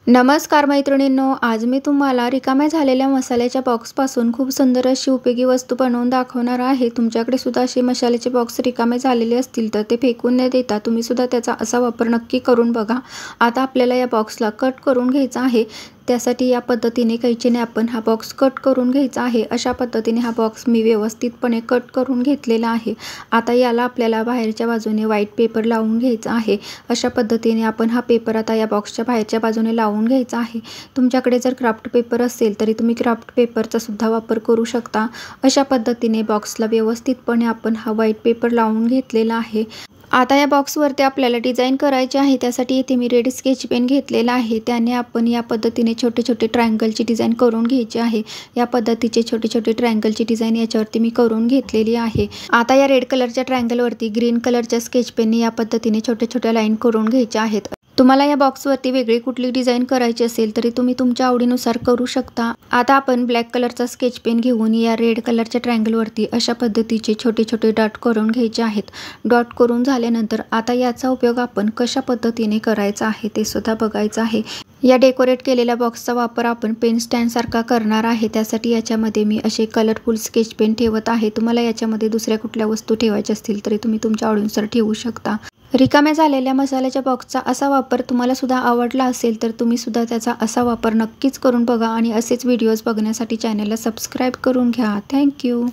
नमस्कार मैत्रिणींनो, आज मी तुम्हाला रिकाम्या झालेल्या मसाल्याच्या बॉक्सपासून खूप सुंदर अशी उपयोगी वस्तू बनवून दाखवणार आहे। तुमच्याकडे सुद्धा असे मसाल्याचे बॉक्स रिकामे झालेले असतील तर ते फेकून न देता तुम्ही सुद्धा त्याचा असा वापर नक्की करून बघा। आता आपल्याला या बॉक्सला कट करून घ्यायचा आहे। त्यासाठी या पद्धतीने कैचीने आपण हा बॉक्स कट करून घ्यायचा आहे। अशा पद्धतीने हा बॉक्स मी व्यवस्थितपणे कट करून घेतलेला आहे। आता याला आपल्याला बाहेरच्या बाजूने व्हाईट पेपर लावून घ्यायचा आहे। अशा पद्धतीने आपण हा पेपर आता या बॉक्सच्या बाहेरच्या बाजूने लावून घ्यायचा आहे। तुमच्याकडे जर क्राफ्ट पेपर असेल तरी तुम्ही क्राफ्ट पेपरचा सुद्धा वापर करू शकता। अशा पद्धतीने बॉक्सला व्यवस्थितपणे आपण हा व्हाईट पेपर लावून घेतलेला आहे। आता या बॉक्सवरती आपल्याला डिझाईन करायची आहे। त्यासाठी इथे मी रेड स्केच पेन घेतलेला आहे। त्याने आपण या पद्धतीने छोटे छोटे ट्रायंगलची डिझाईन करून घ्यायची आहे। या पद्धतीचे छोटे छोटे ट्रायंगलची डिझाईन याच्यावरती मी करून घेतलेली आहे। आता या रेड कलरच्या ट्रायंगलवरती ग्रीन कलरच्या स्केच पेनने या पद्धतीने छोट्या छोट्या लाईन करून घ्यायच्या आहेत। तुम्हाला या बॉक्सवरती वेगळी कुठली डिझाईन करायची असेल तरी तुम्ही तुमच्या आवडीनुसार करू शकता। आता आपण ब्लॅक कलरचा स्केच पेन घेऊन या रेड कलरच्या ट्रायंगलवरती अशा पद्धतीचे छोटे छोटे डॉट करून घ्यायचे आहेत। डॉट करून झाल्यानंतर आता याचा उपयोग आपण कशा पद्धतीने करायचा आहे ते सुद्धा बघायचं आहे। या डेकोरेट केलेल्या बॉक्सचा वापर आपण पेन स्टँड सारखा करणार आहे। त्यासाठी याच्यामध्ये मी असे कलरफुल स्केच पेन ठेवत आहे। तुम्हाला याच्यामध्ये दुसऱ्या कुठल्या वस्तू ठेवायच्या असतील तरी तुम्ही तुमच्या आवडीनुसार ठेवू शकता। रिकाम्या झालेल्या मसाल्याच्या बॉक्सचा असा वापर तुम्हाला सुद्धा आवडला असेल तर तुम्ही सुद्धा त्याचा असा वापर नक्कीच करून बघा आणि असेच व्हिडिओज बघण्यासाठी चॅनलला सबस्क्राईब करून घ्या। थँक्यू।